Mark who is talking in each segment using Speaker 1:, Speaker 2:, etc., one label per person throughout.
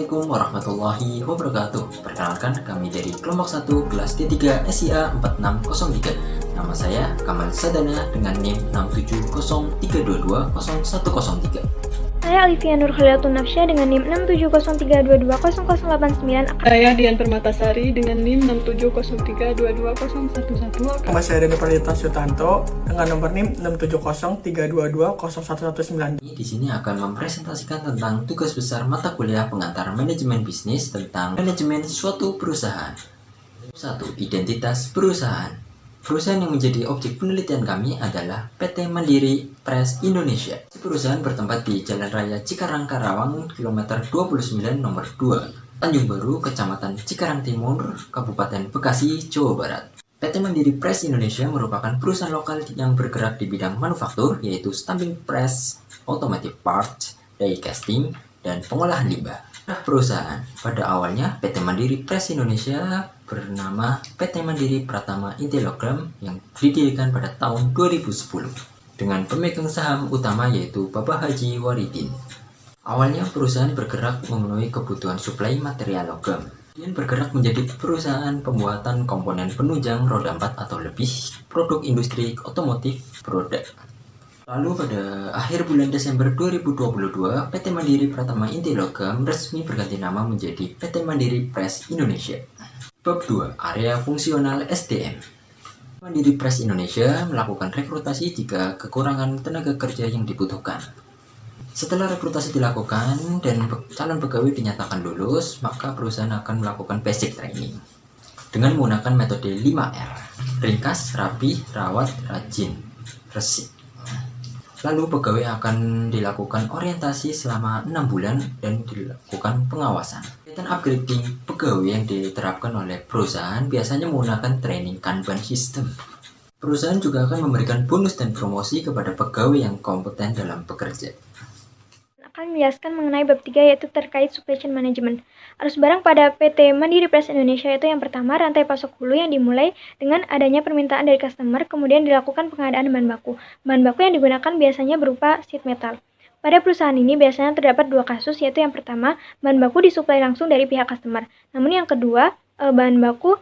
Speaker 1: Assalamualaikum warahmatullahi wabarakatuh. Perkenalkan, kami dari kelompok 1 kelas D3 SIA 4603. Nama saya Kamal Sadana dengan NIM 67032200103.
Speaker 2: Saya Alivia Nur Khalilatun Nafsyah dengan NIM 67032200089.
Speaker 3: Saya Dian Permatasari dengan NIM 670322011.
Speaker 4: Nama saya Reno Pradita Sutanto dengan nomor NIM 67032201119.
Speaker 1: Di sini akan mempresentasikan tentang tugas besar mata kuliah pengantar manajemen bisnis tentang manajemen suatu perusahaan. 1. Identitas perusahaan. Perusahaan yang menjadi objek penelitian kami adalah PT Mandiri Press Indonesia. Perusahaan bertempat di Jalan Raya Cikarang Karawang, kilometer 29 nomor 2, Tanjung Baru, Kecamatan Cikarang Timur, Kabupaten Bekasi, Jawa Barat. PT Mandiri Press Indonesia merupakan perusahaan lokal yang bergerak di bidang manufaktur, yaitu stamping press, automotive parts, die casting, dan pengolahan limbah. Perusahaan pada awalnya PT Mandiri Press Indonesia bernama PT Mandiri Pratama Intellogram yang didirikan pada tahun 2010 dengan pemegang saham utama yaitu Bapak Haji Waridin. Awalnya perusahaan bergerak memenuhi kebutuhan suplai material logam dan bergerak menjadi perusahaan pembuatan komponen penunjang roda 4 atau lebih produk industri otomotif produk. Lalu pada akhir bulan Desember 2022, PT Mandiri Pratama Intellogram resmi berganti nama menjadi PT Mandiri Press Indonesia. Bab 2. Area fungsional SDM. Mandiri Press Indonesia melakukan rekrutasi jika kekurangan tenaga kerja yang dibutuhkan. Setelah rekrutasi dilakukan dan calon pegawai dinyatakan lulus, maka perusahaan akan melakukan basic training dengan menggunakan metode 5R. Ringkas, rapi, rawat, rajin, resik. Lalu pegawai akan dilakukan orientasi selama 6 bulan dan dilakukan pengawasan. Kegiatan upgrading pegawai yang diterapkan oleh perusahaan biasanya menggunakan training Kanban system. Perusahaan juga akan memberikan bonus dan promosi kepada pegawai yang kompeten dalam bekerja.
Speaker 2: Akan menjelaskan mengenai bab 3 yaitu terkait supply chain management. Arus barang pada PT Mandiri Press Indonesia itu yang pertama rantai pasok hulu yang dimulai dengan adanya permintaan dari customer, kemudian dilakukan pengadaan bahan baku. Bahan baku yang digunakan biasanya berupa sheet metal. Pada perusahaan ini biasanya terdapat dua kasus, yaitu yang pertama bahan baku disuplai langsung dari pihak customer. Namun yang kedua bahan baku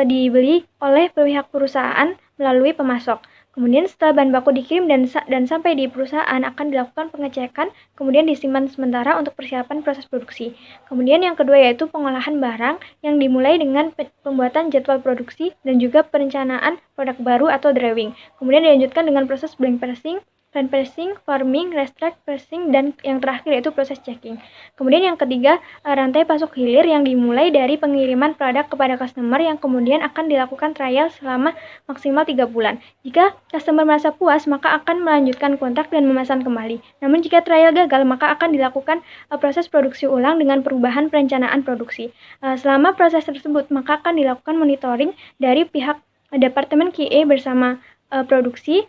Speaker 2: dibeli oleh pihak perusahaan melalui pemasok. Kemudian setelah bahan baku dikirim dan sampai di perusahaan akan dilakukan pengecekan, kemudian disimpan sementara untuk persiapan proses produksi. Kemudian yang kedua yaitu pengolahan barang yang dimulai dengan pembuatan jadwal produksi dan juga perencanaan produk baru atau drawing. Kemudian dilanjutkan dengan proses blank pressing, plan pressing, forming, restrict pressing, dan yang terakhir yaitu proses checking. Kemudian yang ketiga, rantai pasok hilir yang dimulai dari pengiriman produk kepada customer yang kemudian akan dilakukan trial selama maksimal 3 bulan. Jika customer merasa puas, maka akan melanjutkan kontrak dan memesan kembali. Namun jika trial gagal, maka akan dilakukan proses produksi ulang dengan perubahan perencanaan produksi. Selama proses tersebut, maka akan dilakukan monitoring dari pihak Departemen QA bersama produksi.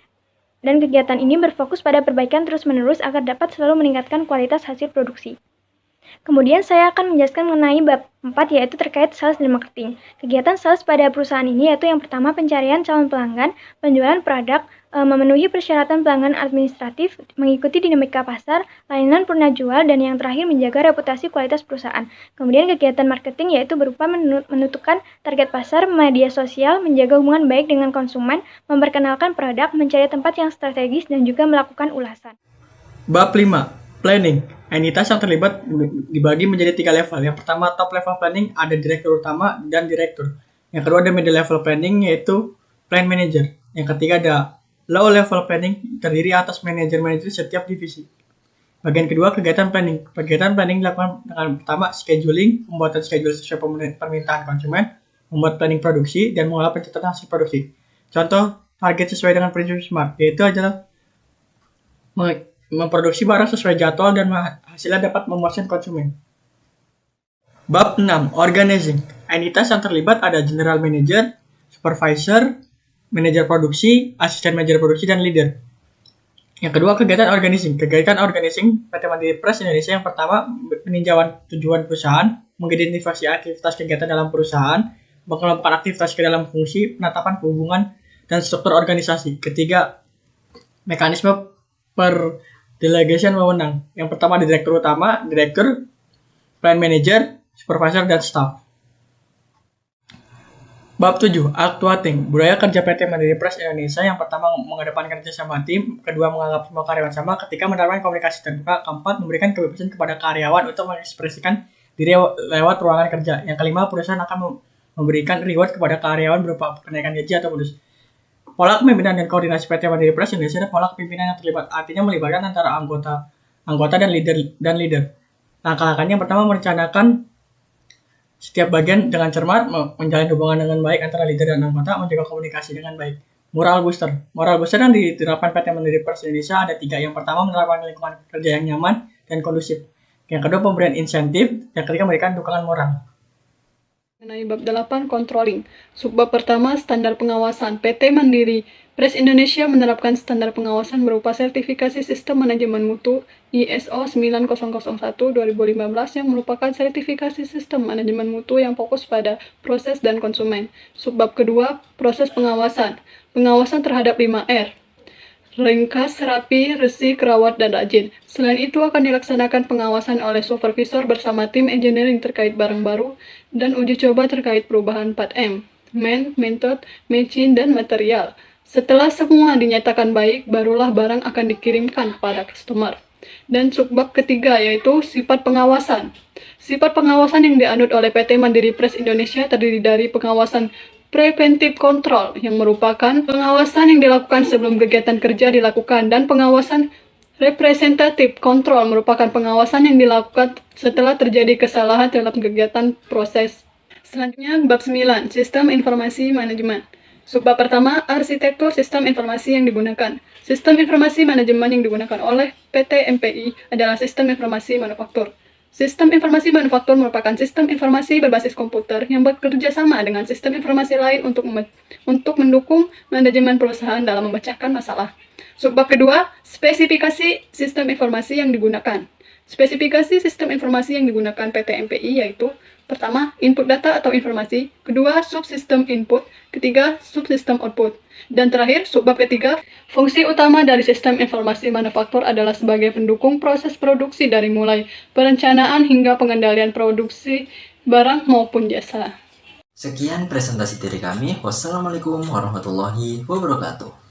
Speaker 2: Dan kegiatan ini berfokus pada perbaikan terus-menerus agar dapat selalu meningkatkan kualitas hasil produksi. Kemudian saya akan menjelaskan mengenai bab 4 yaitu terkait sales dan marketing. Kegiatan sales pada perusahaan ini yaitu yang pertama pencarian calon pelanggan, penjualan produk, memenuhi persyaratan pelanggan administratif, mengikuti dinamika pasar, layanan purna jual, dan yang terakhir menjaga reputasi kualitas perusahaan. Kemudian kegiatan marketing yaitu berupa menentukan target pasar, media sosial, menjaga hubungan baik dengan konsumen, memperkenalkan produk, mencari tempat yang strategis, dan juga melakukan ulasan.
Speaker 4: Bab 5. Planning. Entitas yang terlibat dibagi menjadi 3 level. Yang pertama top level planning ada direktur utama dan direktur. Yang kedua ada middle level planning yaitu plan manager. Yang ketiga ada low level planning terdiri atas manajer-manajer setiap divisi. Bagian kedua kegiatan planning. Kegiatan planning dilakukan dengan pertama scheduling, pembuatan schedule sesuai permintaan konsumen, membuat planning produksi dan mengolah pencatatan hasil produksi. Contoh target sesuai dengan prinsip SMART yaitu adalah memproduksi barang sesuai jadwal dan hasilnya dapat memuaskan konsumen. Bab 6. Organizing. Entitas yang terlibat ada general manager, supervisor, manajer produksi, asisten manajer produksi, dan leader. Yang kedua kegiatan organizing. Kegiatan organizing PT Mandiri Press Indonesia yang pertama peninjauan tujuan perusahaan, mengidentifikasi aktivitas kegiatan dalam perusahaan, mengelompokkan aktivitas ke dalam fungsi, penetapan hubungan, dan struktur organisasi. Ketiga, mekanisme per delegation wewenang. Yang pertama direktur utama, direktur plant manager, supervisor, dan staff. Bab 7. Actuating. Budaya kerja PT Mandiri Press Indonesia yang pertama mengedepankan kerja sama tim, kedua menganggap semua karyawan sama, ketiga menerapkan komunikasi terbuka, keempat memberikan kebebasan kepada karyawan untuk mengekspresikan diri lewat ruangan kerja, yang kelima perusahaan akan memberikan reward kepada karyawan berupa kenaikan gaji atau bonus. Pola kepemimpinan dan koordinasi PT Mandiri Press Indonesia adalah pola kepemimpinan yang terlibat, artinya melibatkan antara anggota dan leader. Langkah-langkahnya yang pertama merencanakan setiap bagian dengan cermat, menjalin hubungan dengan baik antara leader dan anggota, menjaga komunikasi dengan baik. Moral booster yang diterapkan PT Mandiri Press Indonesia ada 3. Yang pertama menerapkan lingkungan kerja yang nyaman dan kondusif. Yang kedua pemberian insentif, yang ketiga memberikan dukungan moral.
Speaker 3: Mengenai bab 8, controlling. Subbab pertama, standar pengawasan. PT Mandiri Press Indonesia menerapkan standar pengawasan berupa sertifikasi sistem manajemen mutu ISO 9001-2015 yang merupakan sertifikasi sistem manajemen mutu yang fokus pada proses dan konsumen. Subbab kedua, proses pengawasan. Pengawasan terhadap 5R. Ringkas, rapi, resik, rawat, dan rajin. Selain itu akan dilaksanakan pengawasan oleh supervisor bersama tim engineering terkait barang baru dan uji coba terkait perubahan 4M, method, machine, dan material. Setelah semua dinyatakan baik, barulah barang akan dikirimkan kepada customer. Dan subbab ketiga yaitu sifat pengawasan. Sifat pengawasan yang dianut oleh PT Mandiri Press Indonesia terdiri dari pengawasan preventive control yang merupakan pengawasan yang dilakukan sebelum kegiatan kerja dilakukan, dan pengawasan representative control merupakan pengawasan yang dilakukan setelah terjadi kesalahan dalam kegiatan proses. Selanjutnya bab 9, sistem informasi manajemen. Subbab pertama, arsitektur sistem informasi yang digunakan. Sistem informasi manajemen yang digunakan oleh PT MPI adalah sistem informasi manufaktur. Sistem informasi manufaktur merupakan sistem informasi berbasis komputer yang bekerja sama dengan sistem informasi lain untuk mendukung manajemen perusahaan dalam memecahkan masalah. Subbab kedua, spesifikasi sistem informasi yang digunakan. Spesifikasi sistem informasi yang digunakan PT MPI yaitu: pertama, input data atau informasi, kedua, subsistem input, ketiga, subsistem output, dan terakhir, subbab ketiga, fungsi utama dari sistem informasi manufaktur adalah sebagai pendukung proses produksi dari mulai perencanaan hingga pengendalian produksi barang maupun jasa.
Speaker 1: Sekian presentasi dari kami. Wassalamualaikum warahmatullahi wabarakatuh.